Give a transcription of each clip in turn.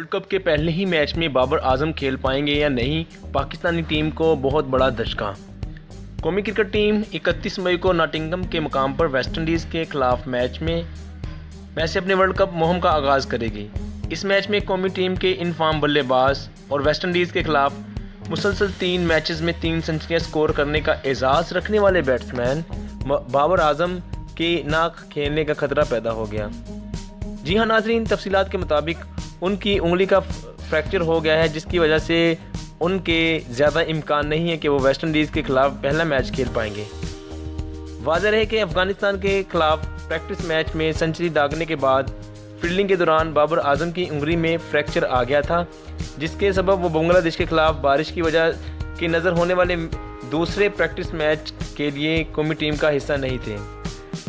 World cup के पहले ही match में बाबर आजम खेल पाएंगे या नहीं, पाकिस्तानी टीम को बहुत बड़ा धचका। कौमी क्रिकेट टीम 31 मई को नॉटिंघम के मुकाम पर वेस्टइंडीज़ के खिलाफ मैच से अपने वर्ल्ड कप मुहिम का आगाज़ करेगी। इस मैच में कौमी टीम के इन फार्म बल्लेबाज और वेस्टइंडीज़ के खिलाफ मुसलसल 3 मैचेस में 3 सेंचुरियाँ स्कोर करने का एजाज़ रखने वाले बैट्समैन बाबर आजम के ना खेलने का खतरा पैदा हो गया। जी हाँ नाज़रीन, तफसीलात के मुताबिक उनकी उंगली का फ्रैक्चर हो गया है, जिसकी वजह से उनके ज़्यादा इम्कान नहीं है कि वो वेस्टइंडीज़ के ख़िलाफ़ पहला मैच खेल पाएंगे। वाज़ेह है कि अफ़गानिस्तान के ख़िलाफ़ प्रैक्टिस मैच में सेंचुरी दागने के बाद फील्डिंग के दौरान बाबर आजम की उंगली में फ्रैक्चर आ गया था, जिसके सबब वो बांग्लादेश के ख़िलाफ़ बारिश की वजह के नज़र होने वाले दूसरे प्रैक्टिस मैच के लिए कौमी टीम का हिस्सा नहीं थे।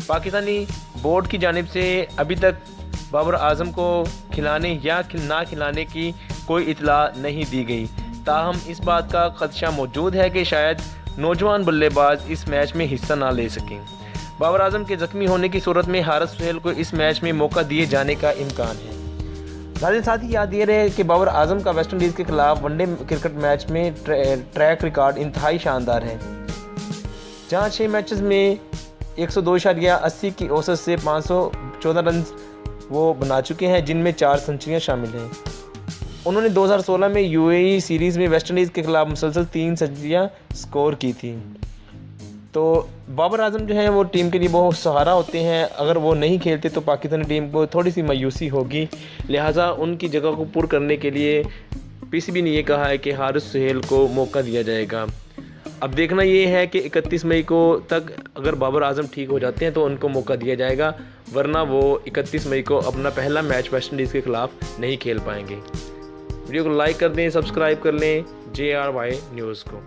पाकिस्तानी बोर्ड की जानिब से अभी तक बाबर आजम को खिलाने या ना खिलाने की कोई इतला नहीं दी गई। ताहम इस बात का खदशा मौजूद है कि शायद नौजवान बल्लेबाज इस मैच में हिस्सा ना ले सकें। बाबर आजम के ज़ख्मी होने की सूरत में हारिस सुहेल को इस मैच में मौका दिए जाने का इम्कान है। नाज़रीन, साथ ही याद ये रहे कि बाबर आजम का वेस्टइंडीज़ के खिलाफ वनडे क्रिकेट मैच में ट्रैक रिकॉर्ड इंतहाई शानदार है, जहाँ 6 मैचेस में 102.80 की औसत से 514 रन वो बना चुके हैं, जिनमें 4 सेंचुरियाँ शामिल हैं। उन्होंने 2016 में यूएई सीरीज़ में वेस्टइंडीज़ के खिलाफ मुसलसल 3 सेंचुरियाँ स्कोर की थी। तो बाबर आजम जो है वो टीम के लिए बहुत सहारा होते हैं। अगर वो नहीं खेलते तो पाकिस्तानी टीम को थोड़ी सी मायूसी होगी, लिहाजा उनकी जगह को पूरा करने के लिए पीसीबी ने ये कहा है कि हारिस सुहेल को मौका दिया जाएगा। अब देखना ये है कि 31 मई को तक अगर बाबर आजम ठीक हो जाते हैं तो उनको मौका दिया जाएगा, वरना वो 31 मई को अपना पहला मैच वेस्टइंडीज़ के खिलाफ नहीं खेल पाएंगे। वीडियो को लाइक कर दें, सब्सक्राइब कर लें JRY न्यूज़ को।